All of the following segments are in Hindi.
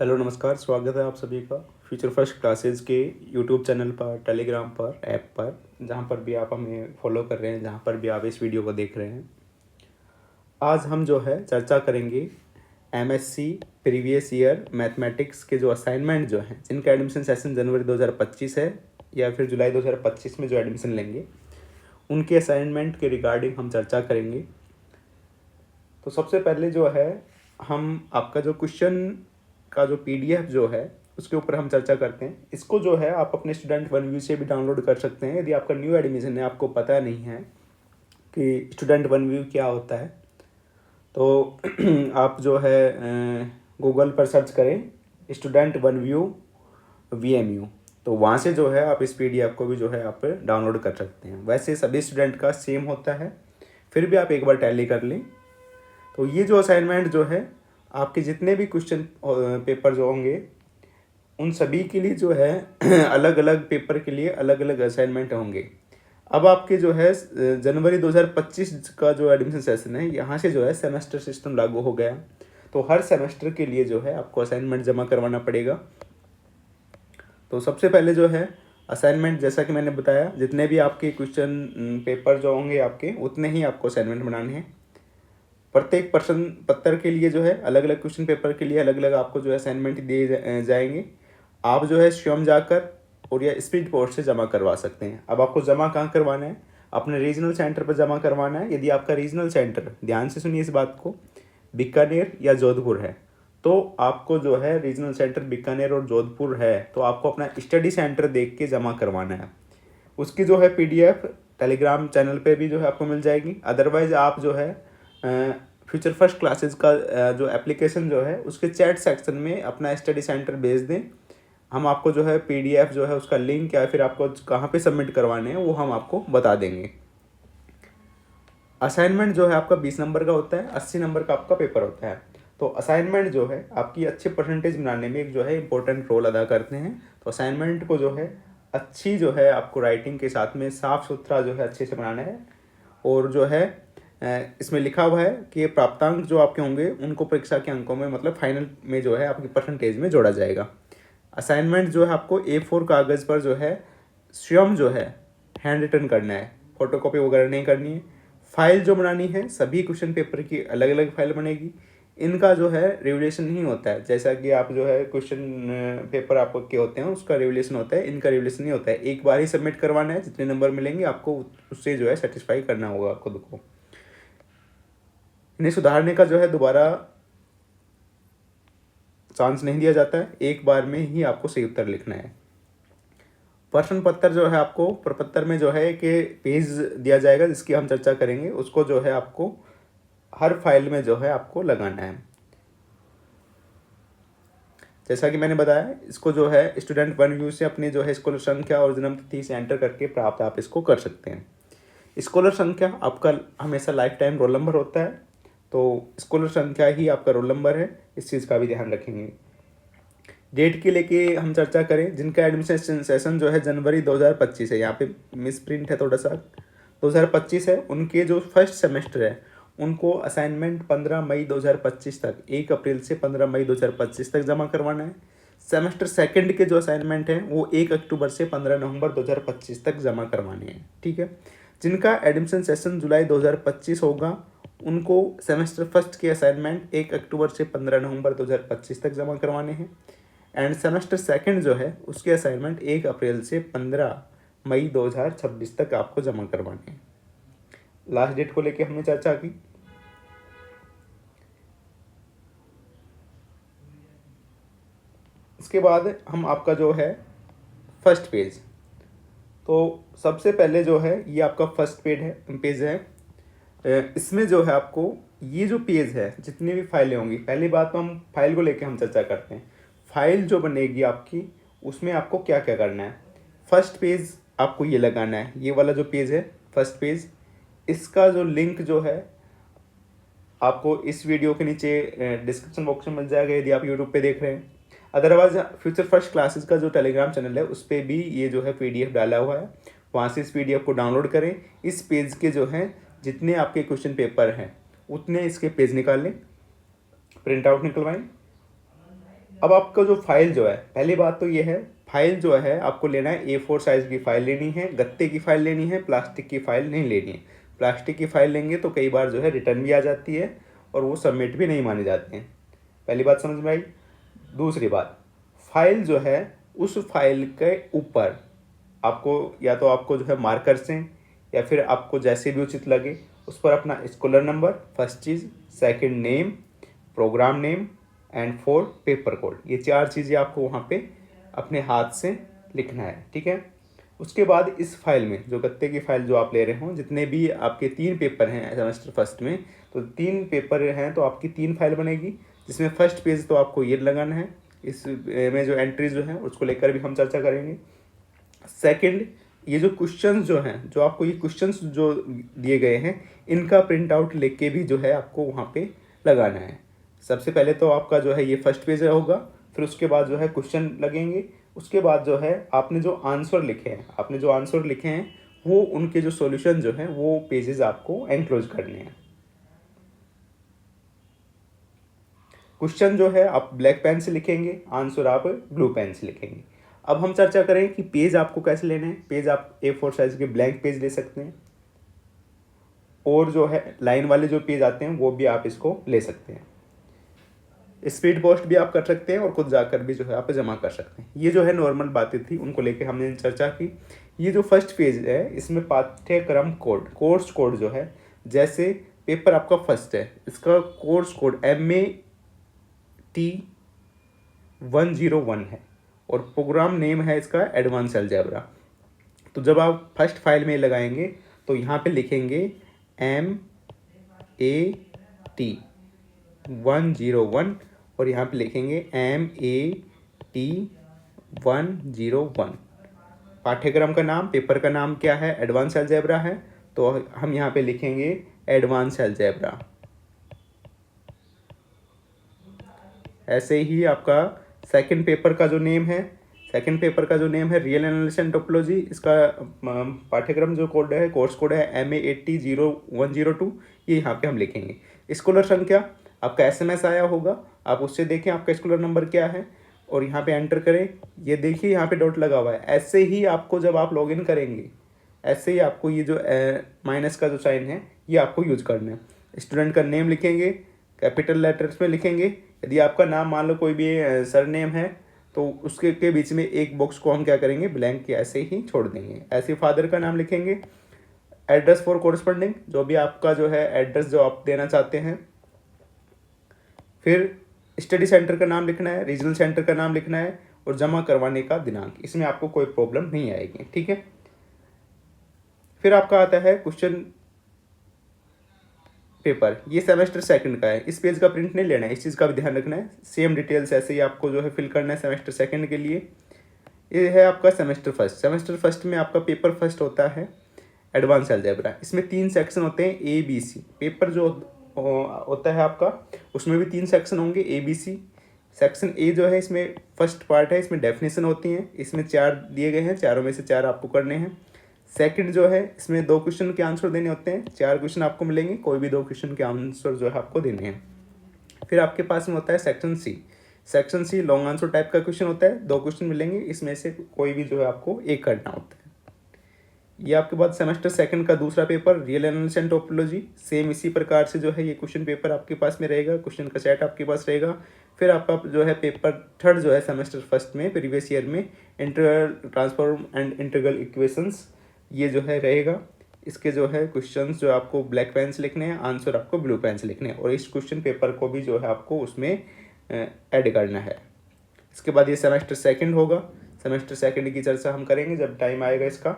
हेलो नमस्कार, स्वागत है आप सभी का फ्यूचर फर्स्ट क्लासेस के यूट्यूब चैनल पर, टेलीग्राम पर, ऐप पर, जहाँ पर भी आप हमें फॉलो कर रहे हैं, जहाँ पर भी आप इस वीडियो को देख रहे हैं। आज हम जो है चर्चा करेंगे एमएससी प्रीवियस ईयर मैथमेटिक्स के जो असाइनमेंट जो हैं, जिनका एडमिशन सेशन जनवरी 2025 है या फिर जुलाई 2025 में जो एडमिशन लेंगे, उनके असाइनमेंट के रिगार्डिंग हम चर्चा करेंगे। तो सबसे पहले जो है हम आपका जो क्वेश्चन का जो पीडीएफ जो है उसके ऊपर हम चर्चा करते हैं। इसको जो है आप अपने स्टूडेंट वन व्यू से भी डाउनलोड कर सकते हैं। यदि आपका न्यू एडमिशन है, आपको पता नहीं है कि स्टूडेंट वन व्यू क्या होता है, तो आप जो है गूगल पर सर्च करें स्टूडेंट वन व्यू VMU, तो वहाँ से जो है आप इस पीडीएफ को भी जो है आप डाउनलोड कर सकते हैं। वैसे सभी स्टूडेंट का सेम होता है, फिर भी आप एक बार टैली कर लें। तो ये जो असाइनमेंट जो है आपके जितने भी क्वेश्चन पेपर जो होंगे, उन सभी के लिए जो है अलग अलग पेपर के लिए अलग अलग असाइनमेंट होंगे। अब आपके जो है जनवरी 2025 का जो एडमिशन सेशन है, यहाँ से जो है सेमेस्टर सिस्टम लागू हो गया। तो हर सेमेस्टर के लिए जो है आपको असाइनमेंट जमा करवाना पड़ेगा। तो सबसे पहले जो है असाइनमेंट, जैसा कि मैंने बताया, जितने भी आपके क्वेश्चन पेपर जो होंगे आपके, उतने ही आपको असाइनमेंट बनाने हैं। प्रत्येक प्रश्न पत्र के लिए जो है अलग अलग क्वेश्चन पेपर के लिए अलग अलग आपको जो है असाइनमेंट दिए जाएंगे। आप जो है स्वयं जाकर और या स्पीड पोस्ट से जमा करवा सकते हैं। अब आपको जमा कहाँ करवाना है? अपने रीजनल सेंटर पर जमा करवाना है। यदि आपका रीजनल सेंटर, ध्यान से सुनिए इस बात को, बीकानेर या जोधपुर है, तो आपको जो है रीजनल सेंटर बीकानेर और जोधपुर है, तो आपको अपना स्टडी सेंटर देख के जमा करवाना है। उसकी जो है पीडीएफ टेलीग्राम चैनल पे भी जो है आपको मिल जाएगी। अदरवाइज आप जो है फ्यूचर फर्स्ट क्लासेस का जो एप्लीकेशन जो है उसके चैट सेक्शन में अपना स्टडी सेंटर भेज दें। हम आपको जो है पीडीएफ जो है उसका लिंक या फिर आपको कहाँ पे सबमिट करवाने हैं वो हम आपको बता देंगे। असाइनमेंट जो है आपका 20 नंबर का होता है, 80 नंबर का आपका पेपर होता है। तो असाइनमेंट जो है आपकी अच्छे परसेंटेज बनाने में एक जो है इंपॉर्टेंट रोल अदा करते हैं। तो असाइनमेंट को जो है अच्छी जो है आपको राइटिंग के साथ में साफ़ सुथरा जो है अच्छे से बनाना है। और जो है इसमें लिखा हुआ है कि प्राप्तांक जो आपके होंगे उनको परीक्षा के अंकों में, मतलब फाइनल में जो है आपकी परसेंटेज में जोड़ा जाएगा। असाइनमेंट जो है आपको A4 कागज़ पर जो है स्वयं जो है हैंड रिटन करना है, फोटोकॉपी वगैरह नहीं करनी है। फाइल जो बनानी है, सभी क्वेश्चन पेपर की अलग अलग फाइल बनेगी। इनका जो है रिवोल्यूशन नहीं होता है, जैसा कि आप जो है क्वेश्चन पेपर आपको के होते हैं उसका रिवोल्यूशन होता है, इनका रिवोल्यूशन नहीं होता है। एक बार ही सबमिट करवाना है, जितने नंबर मिलेंगे आपको उससे जो है सेटिस्फाई करना होगा खुद को। इन्हें सुधारने का जो है दोबारा चांस नहीं दिया जाता है, एक बार में ही आपको सही उत्तर लिखना है। प्रश्न पत्र जो है आपको प्रपत्र में जो है कि पेज दिया जाएगा जिसकी हम चर्चा करेंगे, उसको जो है आपको हर फाइल में जो है आपको लगाना है। जैसा कि मैंने बताया, इसको जो है स्टूडेंट वन व्यू से अपनी जो है स्कॉलर संख्या और जन्म तिथि से एंटर करके प्राप्त आप इसको कर सकते हैं। स्कॉलर संख्या आपका हमेशा लाइफ टाइम रोल नंबर होता है, तो स्कॉलर संख्या ही आपका रोल नंबर है, इस चीज़ का भी ध्यान रखेंगे। डेट के लेके हम चर्चा करें, जिनका एडमिशन सेशन जो है जनवरी 2025 है, यहाँ पे मिस प्रिंट है थोड़ा सा, 2025 है, उनके जो फर्स्ट सेमेस्टर है उनको असाइनमेंट 15 मई 2025 तक, 1 अप्रैल से 15 मई 2025 तक जमा करवाना है। सेमेस्टर सेकंड के जो असाइनमेंट हैं वो 1 अक्टूबर से 15 नवंबर 2025 तक जमा करवाने हैं, ठीक है। जिनका एडमिशन सेशन जुलाई 2025 होगा उनको सेमेस्टर फर्स्ट के असाइनमेंट 1 अक्टूबर से 15 नवंबर 2025 तक जमा करवाने हैं। एंड सेमेस्टर सेकंड जो है उसके असाइनमेंट 1 अप्रैल से 15 मई 2026 तक आपको जमा करवाने हैं। लास्ट डेट को लेके हमने चर्चा की। इसके बाद हम आपका जो है फर्स्ट पेज, तो सबसे पहले जो है ये आपका फर्स्ट पेज है। इसमें जो है आपको ये जो पेज है, जितनी भी फाइलें होंगी, पहली बात तो हम फाइल को लेके हम चर्चा करते हैं। फाइल जो बनेगी आपकी, उसमें आपको क्या क्या करना है। फर्स्ट पेज आपको ये लगाना है, ये वाला जो पेज है फर्स्ट पेज, इसका जो लिंक जो है आपको इस वीडियो के नीचे डिस्क्रिप्शन बॉक्स में मिल जाएगा यदि आप यूट्यूब पे देख रहे हैं। अदरवाइज फ्यूचर फर्स्ट क्लासेस का जो टेलीग्राम चैनल है उस पर भी ये जो है पीडीएफ डाला हुआ है, वहाँ से इस पीडीएफ को डाउनलोड करें। इस पेज के जो हैं जितने आपके क्वेश्चन पेपर हैं उतने इसके पेज निकाल लें, प्रिंट आउट निकलवाएं। अब आपका जो फाइल जो है, पहली बात तो ये है, फाइल जो है आपको लेना है A4 साइज़ की फाइल लेनी है, गत्ते की फाइल लेनी है, प्लास्टिक की फाइल नहीं लेनी है। प्लास्टिक की फाइल लेंगे तो कई बार जो है रिटर्न भी आ जाती है और वो सबमिट भी नहीं माने जाते हैं। पहली बात समझ में आई। दूसरी बात, फाइल जो है उस फाइल के ऊपर आपको या तो आपको जो है मार्कर से या फिर आपको जैसे भी उचित लगे उस पर अपना स्कॉलर नंबर फर्स्ट चीज़, second name, program name and four paper code, ये 4 चीज़ें आपको वहाँ पे अपने हाथ से लिखना है। ठीक है। उसके बाद इस फाइल में जो गत्ते की फाइल जो आप ले रहे हो, जितने भी आपके 3 पेपर हैं सेमेस्टर फर्स्ट में, तो 3 पेपर हैं तो आपकी 3 फाइल बनेगी, जिसमें फर्स्ट पेज तो आपको ये लगाना है। इस में जो एंट्रीज जो हैं उसको लेकर भी हम चर्चा करेंगे। सेकंड, ये जो क्वेश्चंस जो हैं, जो आपको ये क्वेश्चंस जो दिए गए हैं, इनका प्रिंट आउट लेके भी जो है आपको वहाँ पे लगाना है। सबसे पहले तो आपका जो है ये फर्स्ट पेज होगा, फिर उसके बाद जो है क्वेश्चन लगेंगे, उसके बाद जो है आपने जो आंसर लिखे हैं वो उनके जो सॉल्यूशन जो हैं वो पेजेस आपको एनक्लोज करने हैं। क्वेश्चन जो है आप ब्लैक पेन से लिखेंगे, आंसर आप ब्लू पेन से लिखेंगे। अब हम चर्चा करें कि पेज आपको कैसे लेने हैं। पेज आप A4 साइज के ब्लैंक पेज ले सकते हैं, और जो है लाइन वाले जो पेज आते हैं वो भी आप इसको ले सकते हैं। स्पीड पोस्ट भी आप कर सकते हैं और खुद जाकर भी जो है आप जमा कर सकते हैं। ये जो है नॉर्मल बातें थी, उनको लेके हमने चर्चा की। ये जो फर्स्ट पेज है इसमें पाठ्यक्रम कोड, कोर्स कोड जो है, जैसे पेपर आपका फर्स्ट है, इसका कोर्स कोड MAT101 है और प्रोग्राम नेम है इसका एडवांस अलजेब्रा। तो जब आप फर्स्ट फाइल में लगाएंगे तो यहाँ पे लिखेंगे MAT101 और यहाँ पे लिखेंगे MAT101। पाठ्यक्रम का नाम, पेपर का नाम क्या है, एडवांस अलजेब्रा है, तो हम यहाँ पे लिखेंगे एडवांस अलजेब्रा। ऐसे ही आपका सेकंड पेपर का जो नेम है, रियल एनालिसिस एंड टोपोलॉजी, इसका पाठ्यक्रम जो कोड है, कोर्स कोड है MAT0102, ये यहाँ पे हम लिखेंगे। स्कॉलर संख्या आपका SMS आया होगा, आप उससे देखें आपका स्कॉलर नंबर क्या है और यहाँ पे एंटर करें। ये देखिए यहाँ पे डॉट लगा हुआ है। ऐसे ही आपको जब आप लॉगिन करेंगे, ऐसे ही आपको ये जो माइनस का जो साइन है ये आपको यूज करना है। स्टूडेंट का नेम लिखेंगे, कैपिटल लेटर्स में लिखेंगे। यदि आपका नाम मान लो कोई भी सरनेम है तो उसके के बीच में एक बॉक्स को हम क्या करेंगे, ब्लैंक के ऐसे ही छोड़ देंगे। ऐसे फादर का नाम लिखेंगे। एड्रेस फॉर कोरस्पॉन्डिंग, जो भी आपका जो है एड्रेस जो आप देना चाहते हैं। फिर स्टडी सेंटर का नाम लिखना है, रीजनल सेंटर का नाम लिखना है और जमा करवाने का दिनांक। इसमें आपको कोई प्रॉब्लम नहीं आएगी। ठीक है। फिर आपका आता है क्वेश्चन पेपर, ये सेमेस्टर सेकंड का है। इस पेज का प्रिंट नहीं लेना है, इस चीज़ का भी ध्यान रखना है। सेम डिटेल्स ऐसे ही आपको जो है फिल करना है सेमेस्टर सेकंड के लिए। ये है आपका सेमेस्टर फर्स्ट में आपका पेपर फर्स्ट होता है एडवांस अलजेब्रा। इसमें 3 सेक्शन होते हैं ABC। पेपर जो होता है आपका उसमें भी 3 सेक्शन होंगे ABC। सेक्शन A जो है इसमें फर्स्ट पार्ट है, इसमें डेफिनेशन होती हैं, इसमें 4 दिए गए हैं, चारों में से 4 आपको करने हैं। सेकंड जो है इसमें 2 क्वेश्चन के आंसर देने होते हैं, 4 क्वेश्चन आपको मिलेंगे, कोई भी 2 क्वेश्चन के आंसर जो है आपको देने हैं। फिर आपके पास में होता है section C long answer type का क्वेश्चन होता है, 2 क्वेश्चन मिलेंगे, इसमें से कोई भी जो है आपको एक करना होता है। ये आपके बाद सेमेस्टर सेकंड का दूसरा paper real analysis and topology, same इसी प्रकार से जो है ये क्वेश्चन पेपर आपके पास में रहेगा, क्वेश्चन का सेट आपके पास रहेगा। फिर आपका जो है पेपर थर्ड जो है सेमेस्टर फर्स्ट में प्रीवियस ईयर में integral transform and integral equations, ये जो है रहेगा। इसके जो है क्वेश्चंस जो आपको ब्लैक पेन से लिखने हैं, आंसर आपको ब्लू पेन से लिखने हैं और इस क्वेश्चन पेपर को भी जो है आपको उसमें ऐड करना है। इसके बाद ये सेमेस्टर सेकंड होगा। सेमेस्टर सेकंड की चर्चा हम करेंगे जब टाइम आएगा इसका।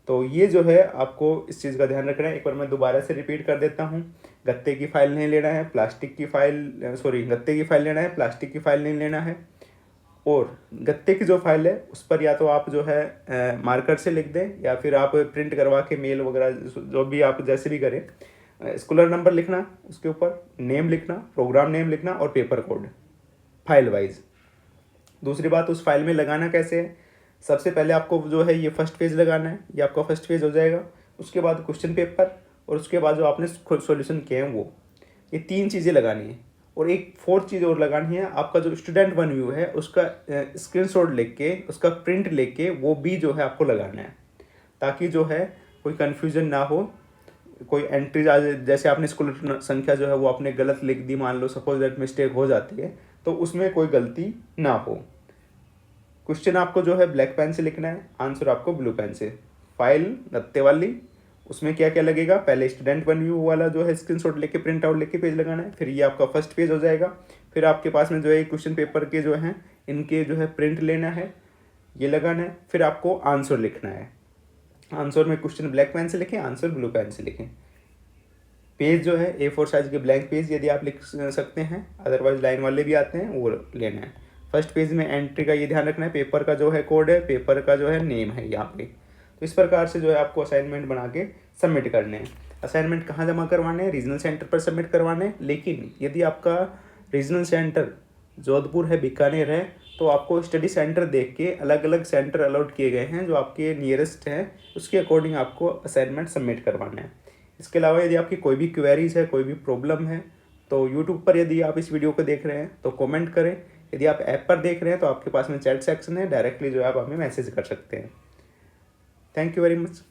तो ये जो है आपको इस चीज़ का ध्यान रखना है। एक बार मैं दोबारा से रिपीट कर देता हूँ। गत्ते की फाइल नहीं लेना है, गत्ते की फाइल लेना है, प्लास्टिक की फाइल नहीं लेना है। और गत्ते की जो फाइल है उस पर या तो आप जो है मार्कर से लिख दें या फिर आप प्रिंट करवा के मेल वगैरह जो भी आप जैसे भी करें, स्कॉलर नंबर लिखना, उसके ऊपर नेम लिखना, प्रोग्राम नेम लिखना और पेपर कोड फाइल वाइज। दूसरी बात, उस फाइल में लगाना कैसे है। सबसे पहले आपको जो है ये फर्स्ट पेज लगाना है, ये आपका फर्स्ट पेज हो जाएगा। उसके बाद क्वेश्चन पेपर और उसके बाद जो आपने सॉल्यूशन किए हैं वो, ये 3 चीज़ें लगानी है। और एक फोर्थ चीज़ और लगानी है, आपका जो स्टूडेंट वन व्यू है उसका स्क्रीनशॉट लेके, उसका प्रिंट लेके वो भी जो है आपको लगाना है, ताकि जो है कोई कन्फ्यूजन ना हो। कोई एंट्रीज आ जाए, जैसे आपने स्कूल संख्या जो है वो आपने गलत लिख दी, मान लो सपोज दैट मिस्टेक हो जाती है, तो उसमें कोई गलती ना हो। क्वेश्चन आपको जो है ब्लैक पेन से लिखना है, आंसर आपको ब्लू पेन से। फाइल गत्ते वाली, उसमें क्या क्या लगेगा, पहले स्टूडेंट वन व्यू वाला जो है स्क्रीनशॉट लेके प्रिंट आउट लेके पेज लगाना है, फिर ये आपका फर्स्ट पेज हो जाएगा। फिर आपके पास में जो है क्वेश्चन पेपर के जो हैं इनके जो है प्रिंट लेना है, ये लगाना है। फिर आपको आंसर लिखना है, आंसर में क्वेश्चन ब्लैक पेन से लिखें, आंसर ब्लू पेन से लिखें। पेज जो है A4 साइज के ब्लैंक पेज यदि आप लिख सकते हैं, अदरवाइज लाइन वाले भी आते हैं, वो लेना है। फर्स्ट पेज में एंट्री का ये ध्यान रखना है, पेपर का जो है कोड है, पेपर का जो है नेम है यहाँ पे। तो इस प्रकार से जो है आपको असाइनमेंट बना के सबमिट करने हैं। असाइनमेंट कहाँ जमा करवाने हैं, रीजनल सेंटर पर सबमिट करवाने हैं। लेकिन यदि आपका रीजनल सेंटर जोधपुर है, बीकानेर है, तो आपको स्टडी सेंटर देख के अलग अलग सेंटर अलॉट किए गए हैं जो आपके नियरेस्ट हैं, उसके अकॉर्डिंग आपको असाइनमेंट सबमिट करवाना है। इसके अलावा यदि आपकी कोई भी क्वेरीज है, कोई भी प्रॉब्लम है, तो यूट्यूब पर यदि आप इस वीडियो को देख रहे हैं तो कमेंट करें। यदि आप ऐप पर देख रहे हैं तो आपके पास में चैट सेक्शन है, डायरेक्टली जो है आप हमें मैसेज कर सकते हैं। Thank you very much.